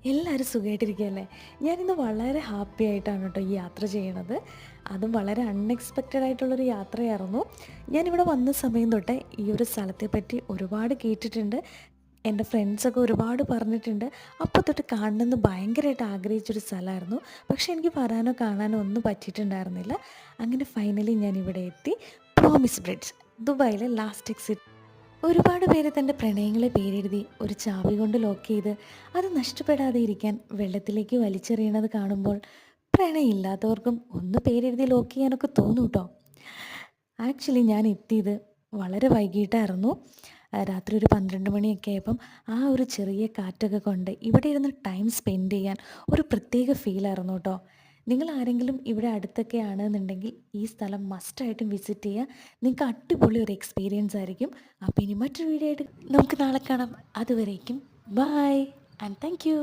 എല്ലാവരും സുഖമായിട്ടിരിക്കുകയല്ലേ? ഞാനിന്ന് വളരെ ഹാപ്പി ആയിട്ടാണ് കേട്ടോ ഈ യാത്ര ചെയ്യണത്. അതും വളരെ അൺഎക്സ്പെക്റ്റഡ് ആയിട്ടുള്ളൊരു യാത്രയായിരുന്നു. ഞാനിവിടെ വന്ന സമയം തൊട്ടേ ഈ ഒരു സ്ഥലത്തെപ്പറ്റി ഒരുപാട് കേട്ടിട്ടുണ്ട്. എൻ്റെ ഫ്രണ്ട്സൊക്കെ ഒരുപാട് പറഞ്ഞിട്ടുണ്ട്. അപ്പോൾ തൊട്ട് കാണണമെന്ന് ഭയങ്കരമായിട്ട് ആഗ്രഹിച്ചൊരു സ്ഥലമായിരുന്നു. പക്ഷേ എനിക്ക് വരാനോ കാണാനോ ഒന്നും പറ്റിയിട്ടുണ്ടായിരുന്നില്ല. അങ്ങനെ ഫൈനലി ഞാനിവിടെ എത്തി. പ്രോമിസ് ബ്രിഡ്ജ്, ദുബായിലെ ലാസ്റ്റ് എക്സിറ്റ്. ഒരുപാട് പേര് തൻ്റെ പ്രണയങ്ങളെ പേരെഴുതി ഒരു ചാവി കൊണ്ട് ലോക്ക് ചെയ്ത് അത് നഷ്ടപ്പെടാതെ ഇരിക്കാൻ വെള്ളത്തിലേക്ക് വലിച്ചെറിയണത് കാണുമ്പോൾ പ്രണയമില്ലാത്തവർക്കും ഒന്ന് പേരെഴുതി ലോക്ക് ചെയ്യാനൊക്കെ തോന്നും കേട്ടോ. ആക്ച്വലി ഞാൻ എത്തിയത് വളരെ വൈകിട്ടായിരുന്നു. രാത്രി ഒരു 12 മണിയൊക്കെ ആയപ്പം ആ ഒരു ചെറിയ കാറ്റൊക്കെ കൊണ്ട് ഇവിടെ ഇരുന്ന് ടൈം സ്പെൻഡ് ചെയ്യാൻ ഒരു പ്രത്യേക ഫീലായിരുന്നു കേട്ടോ. നിങ്ങൾ ആരെങ്കിലും ഇവിടെ അടുത്തൊക്കെ ആണെന്നുണ്ടെങ്കിൽ ഈ സ്ഥലം മസ്റ്റായിട്ടും വിസിറ്റ് ചെയ്യുക. നിങ്ങൾക്ക് അടിപൊളി ഒരു എക്സ്പീരിയൻസ് ആയിരിക്കും. അപ്പോൾ ഇനി മറ്റൊരു വീഡിയോ ആയിട്ട് നമുക്ക് നാളെ കാണാം. അതുവരേക്കും ബൈ ആൻഡ് താങ്ക് യു.